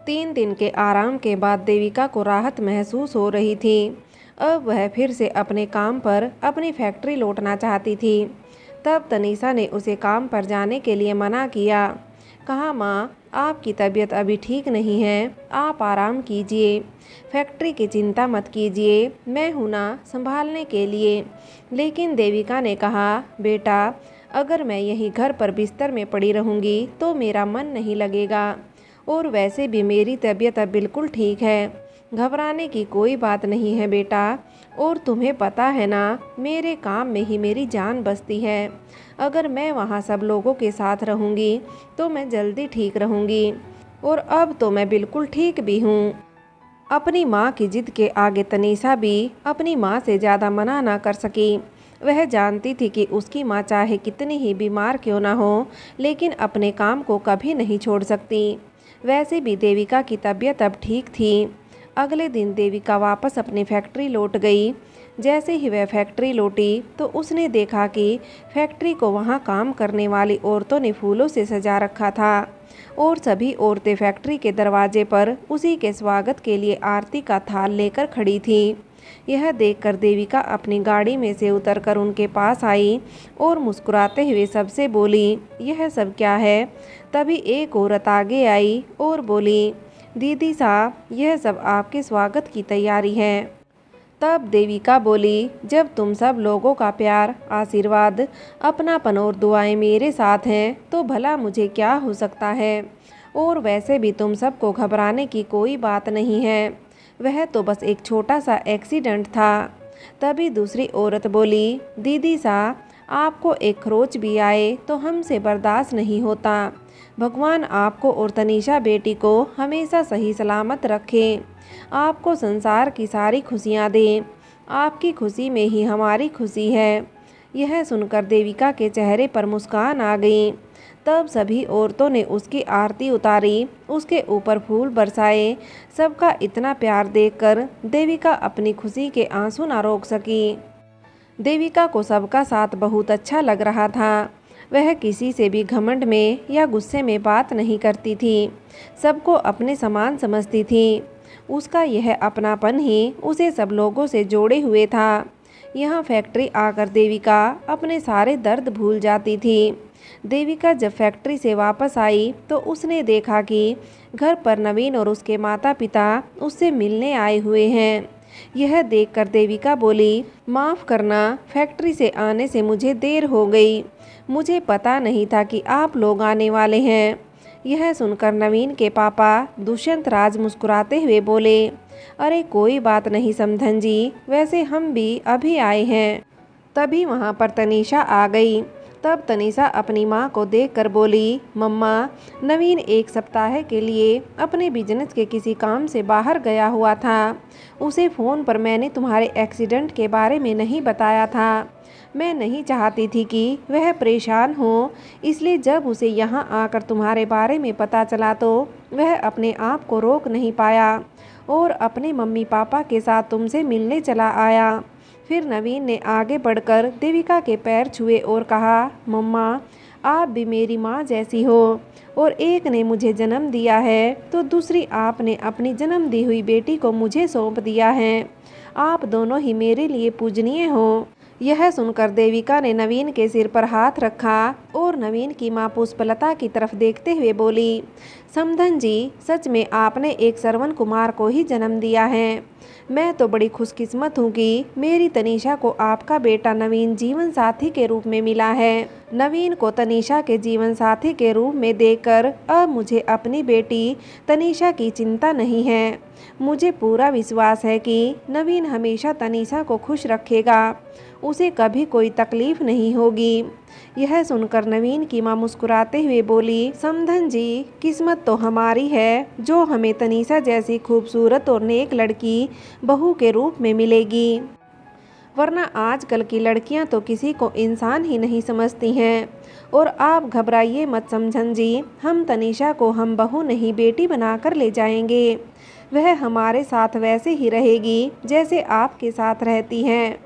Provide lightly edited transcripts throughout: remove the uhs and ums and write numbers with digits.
3 दिन के आराम के बाद देविका को राहत महसूस हो रही थी। अब वह फिर से अपने काम पर अपनी फैक्ट्री लौटना चाहती थी। तब तनीषा ने उसे काम पर जाने के लिए मना किया। कहा, माँ, आपकी तबीयत अभी ठीक नहीं है, आप आराम कीजिए, फैक्ट्री की चिंता मत कीजिए, मैं हूँ ना संभालने के लिए। लेकिन देविका ने कहा, बेटा, अगर मैं यहीं घर पर बिस्तर में पड़ी रहूँगी तो मेरा मन नहीं लगेगा, और वैसे भी मेरी तबीयत अब बिल्कुल ठीक है, घबराने की कोई बात नहीं है बेटा। और तुम्हें पता है ना, मेरे काम में ही मेरी जान बसती है। अगर मैं वहाँ सब लोगों के साथ रहूँगी तो मैं जल्दी ठीक रहूँगी, और अब तो मैं बिल्कुल ठीक भी हूँ। अपनी माँ की जिद के आगे तनीषा भी अपनी माँ से ज़्यादा मना ना कर सकी। वह जानती थी कि उसकी माँ चाहे कितनी ही बीमार क्यों ना हो, लेकिन अपने काम को कभी नहीं छोड़ सकती। वैसे भी देविका की तबीयत अब ठीक थी। अगले दिन देविका वापस अपनी फैक्ट्री लौट गई। जैसे ही वह फैक्ट्री लौटी तो उसने देखा कि फैक्ट्री को वहाँ काम करने वाली औरतों ने फूलों से सजा रखा था, और सभी औरतें फैक्ट्री के दरवाजे पर उसी के स्वागत के लिए आरती का थाल लेकर खड़ी थीं। यह देखकर देविका अपनी गाड़ी में से उतरकर उनके पास आई और मुस्कुराते हुए सबसे बोली, यह सब क्या है? तभी एक औरत आगे आई और बोली, दीदी साहब, यह सब आपके स्वागत की तैयारी है। तब देविका बोली, जब तुम सब लोगों का प्यार, आशीर्वाद, अपनापन और दुआएं मेरे साथ हैं तो भला मुझे क्या हो सकता है। और वैसे भी तुम सबको घबराने की कोई बात नहीं है, वह तो बस एक छोटा सा एक्सीडेंट था। तभी दूसरी औरत बोली, दीदी साहब, आपको एक खरोच भी आए तो हमसे बर्दाश्त नहीं होता। भगवान आपको और तनीषा बेटी को हमेशा सही सलामत रखे, आपको संसार की सारी खुशियाँ दें, आपकी खुशी में ही हमारी खुशी है। यह सुनकर देविका के चेहरे पर मुस्कान आ गई। तब सभी औरतों ने उसकी आरती उतारी, उसके ऊपर फूल बरसाए। सबका इतना प्यार देखकर देविका अपनी खुशी के आंसू ना रोक सकी। देविका को सबका साथ बहुत अच्छा लग रहा था। वह किसी से भी घमंड में या गुस्से में बात नहीं करती थी, सबको अपने समान समझती थी। उसका यह अपनापन ही उसे सब लोगों से जोड़े हुए था। यहाँ फैक्ट्री आकर देविका अपने सारे दर्द भूल जाती थी। देविका जब फैक्ट्री से वापस आई तो उसने देखा कि घर पर नवीन और उसके माता पिता उससे मिलने आए हुए हैं। यह देखकर देविका बोली, माफ़ करना, फैक्ट्री से आने से मुझे देर हो गई, मुझे पता नहीं था कि आप लोग आने वाले हैं। यह सुनकर नवीन के पापा दुष्यंत राज मुस्कुराते हुए बोले, अरे कोई बात नहीं समधन जी, वैसे हम भी अभी आए हैं। तभी वहाँ पर तनीषा आ गई। तब तनीषा अपनी माँ को देखकर बोली, मम्मा, नवीन एक सप्ताह के लिए अपने बिजनेस के किसी काम से बाहर गया हुआ था। उसे फ़ोन पर मैंने तुम्हारे एक्सीडेंट के बारे में नहीं बताया था। मैं नहीं चाहती थी कि वह परेशान हो, इसलिए जब उसे यहाँ आकर तुम्हारे बारे में पता चला तो वह अपने आप को रोक नहीं पाया और अपने मम्मी पापा के साथ तुमसे मिलने चला आया। फिर नवीन ने आगे बढ़कर देविका के पैर छुए और कहा, मम्मा, आप भी मेरी माँ जैसी हो, और एक ने मुझे जन्म दिया है तो दूसरी आपने अपनी जन्म दी हुई बेटी को मुझे सौंप दिया है। आप दोनों ही मेरे लिए पूजनीय हो। यह सुनकर देविका ने नवीन के सिर पर हाथ रखा और नवीन की माँ पुष्पलता की तरफ देखते हुए बोली, समधन जी, सच में आपने एक श्रवण कुमार को ही जन्म दिया है। मैं तो बड़ी खुशकिस्मत हूँ कि मेरी तनीषा को आपका बेटा नवीन जीवन साथी के रूप में मिला है। नवीन को तनीषा के जीवन साथी के रूप में देखकर अब मुझे अपनी बेटी तनीषा की चिंता नहीं है। मुझे पूरा विश्वास है कि नवीन हमेशा तनीषा को खुश रखेगा, उसे कभी कोई तकलीफ नहीं होगी। यह सुनकर नवीन की माँ मुस्कुराते हुए बोली, समधन जी, किस्मत तो हमारी है जो हमें तनीषा जैसी खूबसूरत और नेक लड़की बहू के रूप में मिलेगी, वरना आजकल की लड़कियां तो किसी को इंसान ही नहीं समझती हैं। और आप घबराइए मत समझन जी, हम तनीषा को हम बहू नहीं बेटी बनाकर ले जाएंगे। वह हमारे साथ वैसे ही रहेगी जैसे आपके साथ रहती हैं।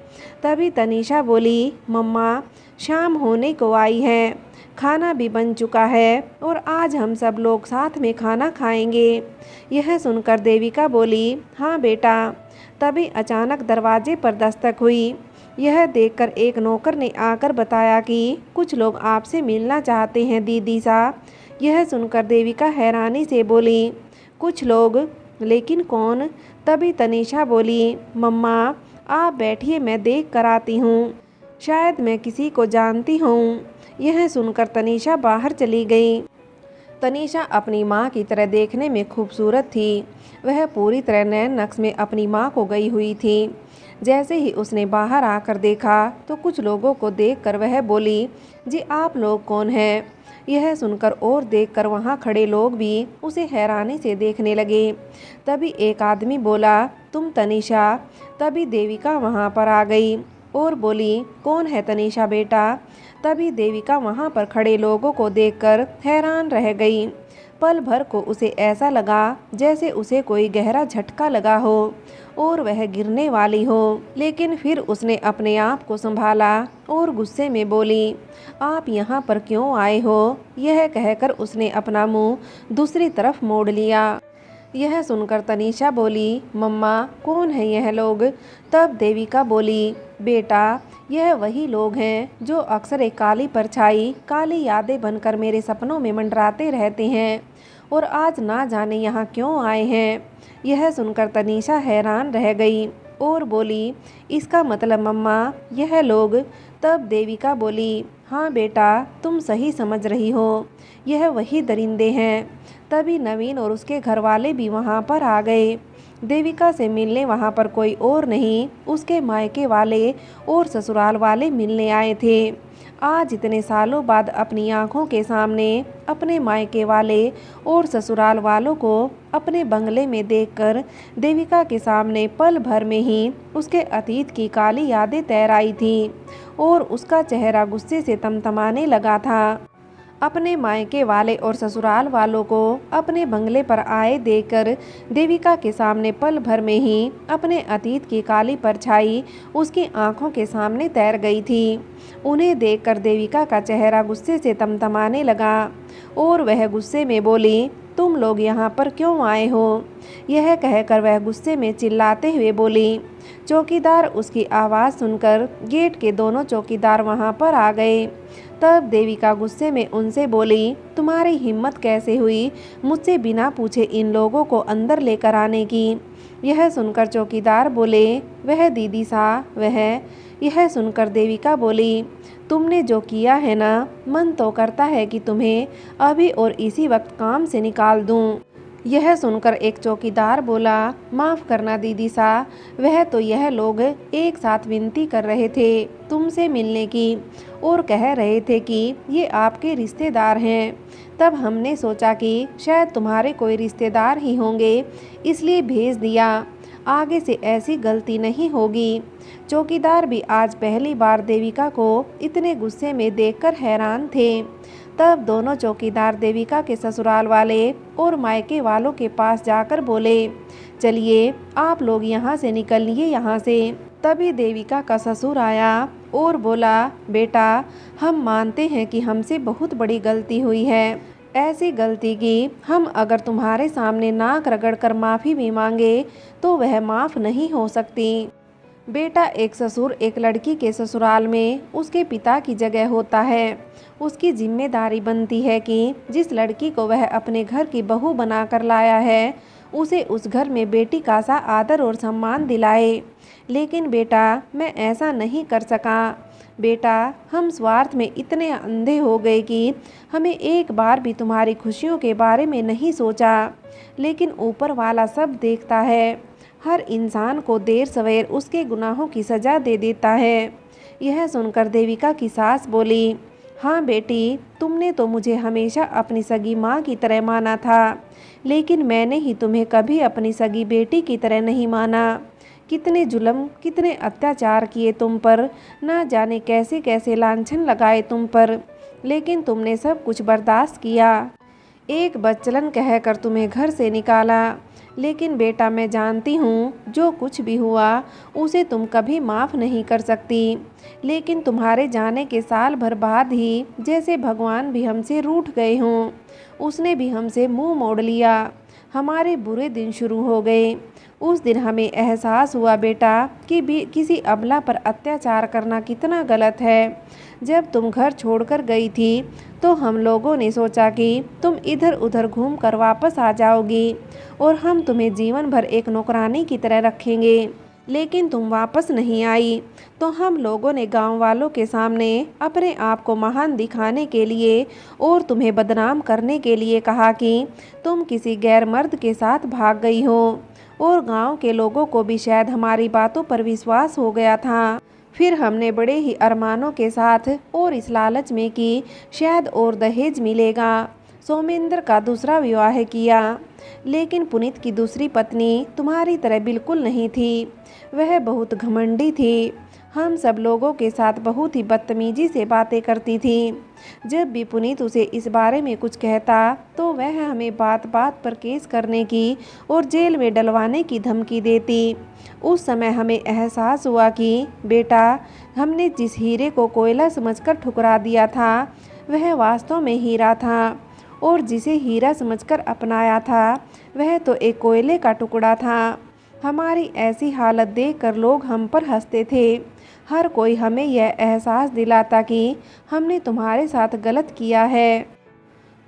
तभी तनीषा बोली, मम्मा, शाम होने को आई है, खाना भी बन चुका है और आज हम सब लोग साथ में खाना खाएंगे। यह सुनकर देविका बोली, हाँ बेटा। तभी अचानक दरवाजे पर दस्तक हुई। यह देखकर एक नौकर ने आकर बताया कि कुछ लोग आपसे मिलना चाहते हैं दीदी सा। यह सुनकर देविका हैरानी से बोली, कुछ लोग? लेकिन कौन? तभी तनीषा बोली, मम्मा आप बैठिए, मैं देख कर आती हूँ, शायद मैं किसी को जानती हूँ। यह सुनकर तनीषा बाहर चली गई। तनीषा अपनी माँ की तरह देखने में खूबसूरत थी। वह पूरी तरह नैन नक्श में अपनी माँ को गई हुई थी। जैसे ही उसने बाहर आकर देखा तो कुछ लोगों को देखकर वह बोली, जी आप लोग कौन हैं? यह सुनकर और देखकर वहाँ खड़े लोग भी उसे हैरानी से देखने लगे। तभी एक आदमी बोला, तुम तनीषा? तभी देविका वहाँ पर आ गई और बोली, कौन है तनीषा बेटा? तभी देविका वहाँ पर खड़े लोगों को देखकर हैरान रह गई। पल भर को उसे ऐसा लगा जैसे उसे कोई गहरा झटका लगा हो और वह गिरने वाली हो। लेकिन फिर उसने अपने आप को संभाला और गुस्से में बोली, आप यहाँ पर क्यों आए हो? यह कहकर उसने अपना मुंह दूसरी तरफ मोड़ लिया। यह सुनकर तनीषा बोली, मम्मा कौन है यह लोग? तब देविका बोली, बेटा यह वही लोग हैं जो अक्सर एक काली परछाई, काली यादें बनकर मेरे सपनों में मंडराते रहते हैं और आज ना जाने यहाँ क्यों आए हैं। यह सुनकर तनीषा हैरान रह गई और बोली, इसका मतलब मम्मा यह लोग? तब देविका बोली, हाँ बेटा तुम सही समझ रही हो, यह वही दरिंदे हैं। तभी नवीन और उसके घर वाले भी वहाँ पर आ गए। देविका से मिलने वहाँ पर कोई और नहीं, उसके मायके वाले और ससुराल वाले मिलने आए थे। आज इतने सालों बाद अपनी आंखों के सामने अपने मायके वाले और ससुराल वालों को अपने बंगले में देखकर देविका के सामने पल भर में ही उसके अतीत की काली यादें तैर आई थीं और उसका चेहरा गुस्से से तमतमाने लगा था। अपने मायके वाले और ससुराल वालों को अपने बंगले पर आए देखकर देविका के सामने पल भर में ही अपने अतीत की काली परछाई उसकी आंखों के सामने तैर गई थी। उन्हें देखकर देविका का चेहरा गुस्से से तमतमाने लगा और वह गुस्से में बोली, तुम लोग यहाँ पर क्यों आए हो? यह कहकर वह गुस्से में चिल्लाते हुए बोली। चौकीदार उसकी आवाज़ सुनकर गेट के दोनों चौकीदार वहाँ पर आ गए। तब देविका गुस्से में उनसे बोली, तुम्हारी हिम्मत कैसे हुई मुझसे बिना पूछे इन लोगों को अंदर लेकर आने की? यह सुनकर चौकीदार बोले, वह दीदी सा वह। यह सुनकर देविका बोली, तुमने जो किया है ना, मन तो करता है कि तुम्हें अभी और इसी वक्त काम से निकाल दूं। यह सुनकर एक चौकीदार बोला, माफ़ करना दीदी सा, वह तो यह लोग एक साथ विनती कर रहे थे तुमसे मिलने की और कह रहे थे कि ये आपके रिश्तेदार हैं। तब हमने सोचा कि शायद तुम्हारे कोई रिश्तेदार ही होंगे, इसलिए भेज दिया। आगे से ऐसी गलती नहीं होगी। चौकीदार भी आज पहली बार देविका को इतने गुस्से में देखकर हैरान थे। तब दोनों चौकीदार देविका के ससुराल वाले और मायके वालों के पास जाकर बोले, चलिए आप लोग यहाँ से निकलिए यहाँ से। तभी देविका का ससुर आया और बोला, बेटा हम मानते हैं कि हमसे बहुत बड़ी गलती हुई है। ऐसी गलती की हम अगर तुम्हारे सामने नाक रगड़कर माफ़ी भी मांगे तो वह माफ़ नहीं हो सकती। बेटा एक ससुर एक लड़की के ससुराल में उसके पिता की जगह होता है। उसकी जिम्मेदारी बनती है कि जिस लड़की को वह अपने घर की बहू बनाकर लाया है उसे उस घर में बेटी का सा आदर और सम्मान दिलाए। लेकिन बेटा मैं ऐसा नहीं कर सका। बेटा हम स्वार्थ में इतने अंधे हो गए कि हमें एक बार भी तुम्हारी खुशियों के बारे में नहीं सोचा। लेकिन ऊपर वाला सब देखता है। हर इंसान को देर सवेर उसके गुनाहों की सज़ा दे देता है। यह सुनकर देविका की सास बोली, हाँ बेटी तुमने तो मुझे हमेशा अपनी सगी माँ की तरह माना था, लेकिन मैंने ही तुम्हें कभी अपनी सगी बेटी की तरह नहीं माना। कितने जुल्म कितने अत्याचार किए तुम पर, ना जाने कैसे कैसे लांछन लगाए तुम पर, लेकिन तुमने सब कुछ बर्दाश्त किया। एक बच्चलन कहकर तुम्हें घर से निकाला, लेकिन बेटा मैं जानती हूँ जो कुछ भी हुआ उसे तुम कभी माफ़ नहीं कर सकती। लेकिन तुम्हारे जाने के साल भर बाद ही जैसे भगवान भी हमसे रूठ गए हों, उसने भी हमसे मुंह मोड़ लिया। हमारे बुरे दिन शुरू हो गए। उस दिन हमें एहसास हुआ बेटा कि भी किसी अबला पर अत्याचार करना कितना गलत है। जब तुम घर छोड़कर गई थी तो हम लोगों ने सोचा कि तुम इधर उधर घूम कर वापस आ जाओगी और हम तुम्हें जीवन भर एक नौकरानी की तरह रखेंगे। लेकिन तुम वापस नहीं आई तो हम लोगों ने गांव वालों के सामने अपने आप को महान दिखाने के लिए और तुम्हें बदनाम करने के लिए कहा कि तुम किसी गैर मर्द के साथ भाग गई हो। और गांव के लोगों को भी शायद हमारी बातों पर विश्वास हो गया था। फिर हमने बड़े ही अरमानों के साथ और इस लालच में कि शायद और दहेज मिलेगा, सोमेंद्र का दूसरा विवाह किया। लेकिन पुनीत की दूसरी पत्नी तुम्हारी तरह बिल्कुल नहीं थी। वह बहुत घमंडी थी। हम सब लोगों के साथ बहुत ही बदतमीजी से बातें करती थी। जब भी पुनीत उसे इस बारे में कुछ कहता तो वह हमें बात बात पर केस करने की और जेल में डलवाने की धमकी देती। उस समय हमें एहसास हुआ कि बेटा हमने जिस हीरे को कोयला समझकर ठुकरा दिया था वह वास्तव में हीरा था, और जिसे हीरा समझकर अपनाया था वह तो एक कोयले का टुकड़ा था। हमारी ऐसी हालत देखकर लोग हम पर हंसते थे। हर कोई हमें यह एहसास दिलाता कि हमने तुम्हारे साथ गलत किया है।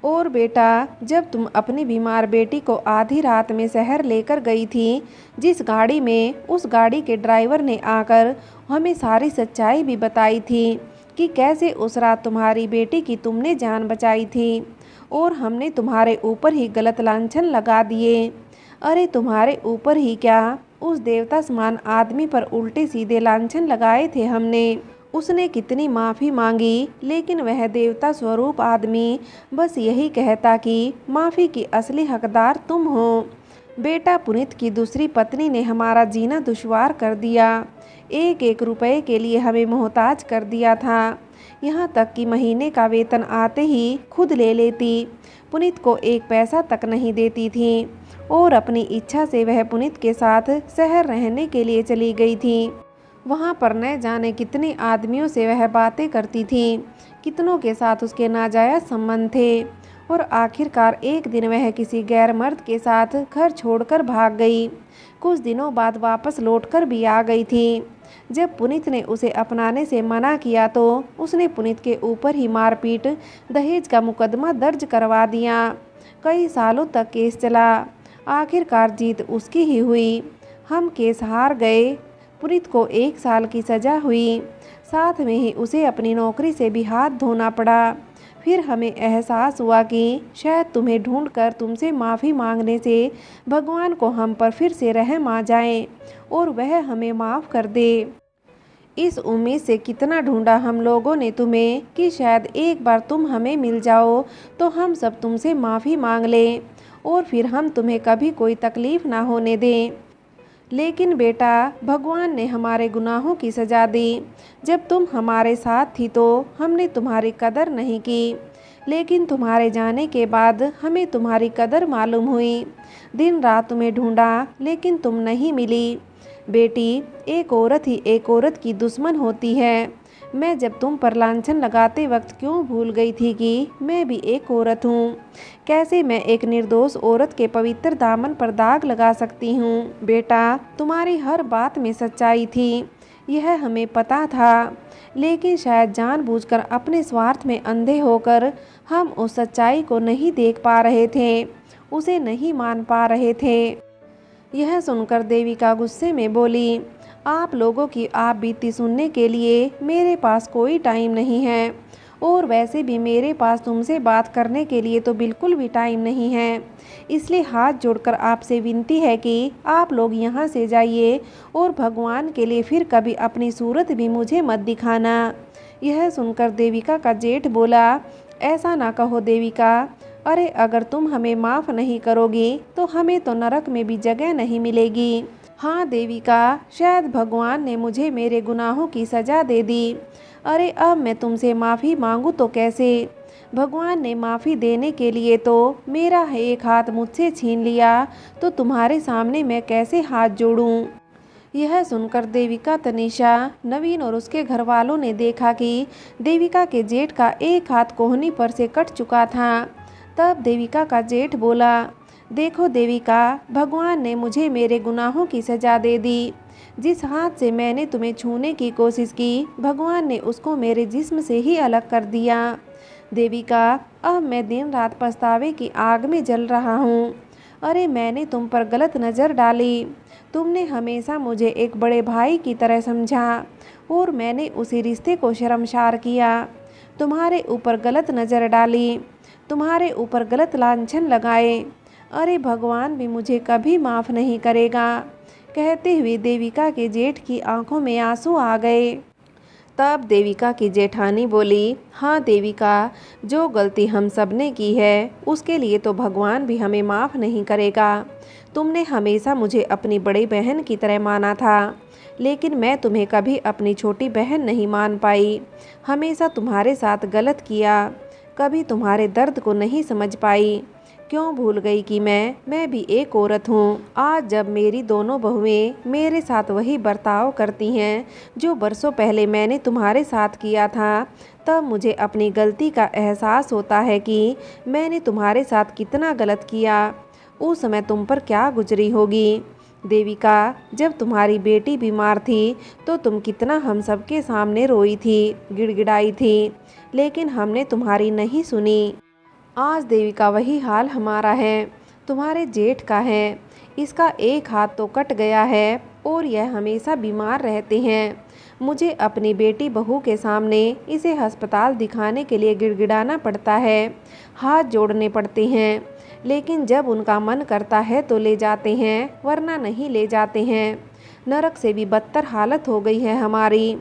और बेटा जब तुम अपनी बीमार बेटी को आधी रात में शहर लेकर गई थी जिस गाड़ी में, उस गाड़ी के ड्राइवर ने आकर हमें सारी सच्चाई भी बताई थी कि कैसे उस रात तुम्हारी बेटी की तुमने जान बचाई थी और हमने तुम्हारे ऊपर ही गलत लांछन लगा दिए। अरे तुम्हारे ऊपर ही क्या, उस देवता समान आदमी पर उल्टे सीधे लांछन लगाए थे हमने। उसने कितनी माफ़ी मांगी लेकिन वह देवता स्वरूप आदमी बस यही कहता कि माफ़ी की असली हकदार तुम हो। बेटा पुनीत की दूसरी पत्नी ने हमारा जीना दुश्वार कर दिया। एक एक रुपए के लिए हमें मोहताज कर दिया था। यहाँ तक कि महीने का वेतन आते ही खुद ले लेती। पुनीत को एक पैसा तक नहीं देती थी और अपनी इच्छा से वह पुनीत के साथ शहर रहने के लिए चली गई थी। वहाँ पर न जाने कितने आदमियों से वह बातें करती थी, कितनों के साथ उसके नाजायज संबंध थे और आखिरकार एक दिन वह किसी गैर मर्द के साथ घर छोड़कर भाग गई। कुछ दिनों बाद वापस लौटकर भी आ गई थी। जब पुनीत ने उसे अपनाने से मना किया तो उसने पुनीत के ऊपर ही मारपीट, दहेज का मुकदमा दर्ज करवा दिया। कई सालों तक केस चला। आखिरकार जीत उसकी ही हुई। हम केस हार गए। पुनीत को 1 साल की सज़ा हुई। साथ में ही उसे अपनी नौकरी से भी हाथ धोना पड़ा। फिर हमें एहसास हुआ कि शायद तुम्हें ढूंढकर तुमसे माफ़ी मांगने से भगवान को हम पर फिर से रहम आ जाए और वह हमें माफ़ कर दे। इस उम्मीद से कितना ढूंढा हम लोगों ने तुम्हें कि शायद एक बार तुम हमें मिल जाओ तो हम सब तुमसे माफ़ी मांग लें और फिर हम तुम्हें कभी कोई तकलीफ़ ना होने दें। लेकिन बेटा भगवान ने हमारे गुनाहों की सज़ा दी। जब तुम हमारे साथ थी तो हमने तुम्हारी कदर नहीं की, लेकिन तुम्हारे जाने के बाद हमें तुम्हारी कदर मालूम हुई। दिन रात तुम्हें ढूंढा लेकिन तुम नहीं मिली। बेटी एक औरत ही एक औरत की दुश्मन होती है। मैं जब तुम पर लांछन लगाते वक्त क्यों भूल गई थी कि मैं भी एक औरत हूँ। कैसे मैं एक निर्दोष औरत के पवित्र दामन पर दाग लगा सकती हूँ। बेटा तुम्हारी हर बात में सच्चाई थी, यह हमें पता था, लेकिन शायद जानबूझकर अपने स्वार्थ में अंधे होकर हम उस सच्चाई को नहीं देख पा रहे थे, उसे नहीं मान पा रहे थे। यह सुनकर देविका गुस्से में बोली, आप लोगों की आप बीती सुनने के लिए मेरे पास कोई टाइम नहीं है और वैसे भी मेरे पास तुमसे बात करने के लिए तो बिल्कुल भी टाइम नहीं है। इसलिए हाथ जोड़कर आपसे विनती है कि आप लोग यहाँ से जाइए और भगवान के लिए फिर कभी अपनी सूरत भी मुझे मत दिखाना। यह सुनकर देविका का जेठ बोला, ऐसा ना कहो देविका, अरे अगर तुम हमें माफ़ नहीं करोगी तो हमें तो नरक में भी जगह नहीं मिलेगी। हाँ देविका, शायद भगवान ने मुझे मेरे गुनाहों की सज़ा दे दी। अरे अब मैं तुमसे माफ़ी मांगूँ तो कैसे? भगवान ने माफ़ी देने के लिए तो मेरा एक हाथ मुझसे छीन लिया, तो तुम्हारे सामने मैं कैसे हाथ जोड़ूं? यह सुनकर देविका, तनीषा, नवीन और उसके घर वालों ने देखा कि देविका के जेठ का एक हाथ कोहनी पर से कट चुका था। तब देविका का जेठ बोला, देखो देविका, भगवान ने मुझे मेरे गुनाहों की सज़ा दे दी। जिस हाथ से मैंने तुम्हें छूने की कोशिश की, भगवान ने उसको मेरे जिस्म से ही अलग कर दिया। देविका, अब मैं दिन रात पछतावे की आग में जल रहा हूँ। अरे मैंने तुम पर गलत नज़र डाली। तुमने हमेशा मुझे एक बड़े भाई की तरह समझा और मैंने उसी रिश्ते को शर्मसार किया। तुम्हारे ऊपर गलत नज़र डाली, तुम्हारे ऊपर गलत लांछन लगाए। अरे भगवान भी मुझे कभी माफ़ नहीं करेगा। कहते हुए देविका के जेठ की आंखों में आंसू आ गए। तब देविका की जेठानी बोली, हाँ देविका, जो गलती हम सब ने की है उसके लिए तो भगवान भी हमें माफ़ नहीं करेगा। तुमने हमेशा मुझे अपनी बड़ी बहन की तरह माना था, लेकिन मैं तुम्हें कभी अपनी छोटी बहन नहीं मान पाई। हमेशा तुम्हारे साथ गलत किया, कभी तुम्हारे दर्द को नहीं समझ पाई। क्यों भूल गई कि मैं भी एक औरत हूँ। आज जब मेरी दोनों बहुएं मेरे साथ वही बर्ताव करती हैं जो बरसों पहले मैंने तुम्हारे साथ किया था, तब मुझे अपनी गलती का एहसास होता है कि मैंने तुम्हारे साथ कितना गलत किया। उस समय तुम पर क्या गुजरी होगी देविका। जब तुम्हारी बेटी बीमार थी तो तुम कितना हम सबके सामने रोई थी, गिड़गिड़ाई थी, लेकिन हमने तुम्हारी नहीं सुनी। आज देविका वही हाल हमारा है, तुम्हारे जेठ का है। इसका एक हाथ तो कट गया है और यह हमेशा बीमार रहते हैं। मुझे अपनी बेटी बहू के सामने इसे अस्पताल दिखाने के लिए गिड़गिड़ाना पड़ता है, हाथ जोड़ने पड़ते हैं, लेकिन जब उनका मन करता है तो ले जाते हैं, वरना नहीं ले जाते हैं। नरक से भी बदतर हालत हो गई है हमारी।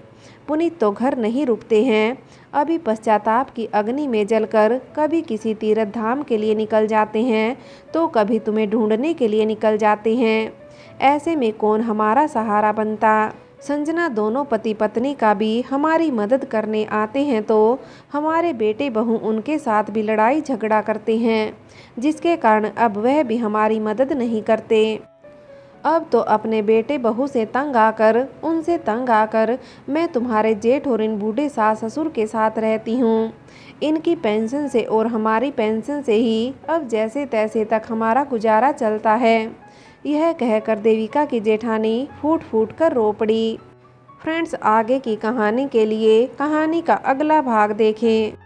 पुनीत तो घर नहीं रुकते हैं, अभी पश्चाताप की अग्नि में जलकर कभी किसी तीर्थ धाम के लिए निकल जाते हैं, तो कभी तुम्हें ढूंढने के लिए निकल जाते हैं। ऐसे में कौन हमारा सहारा बनता? संजना, दोनों पति पत्नी का भी हमारी मदद करने आते हैं तो हमारे बेटे बहू उनके साथ भी लड़ाई झगड़ा करते हैं, जिसके कारण अब वह भी हमारी मदद नहीं करते। अब तो अपने बेटे बहू से तंग आकर, उनसे तंग आकर मैं तुम्हारे जेठ और इन बूढ़े सास ससुर के साथ रहती हूँ। इनकी पेंशन से और हमारी पेंशन से ही अब जैसे तैसे तक हमारा गुजारा चलता है। यह कहकर देविका की जेठानी फूट फूट कर रो पड़ी। फ्रेंड्स, आगे की कहानी के लिए कहानी का अगला भाग देखें।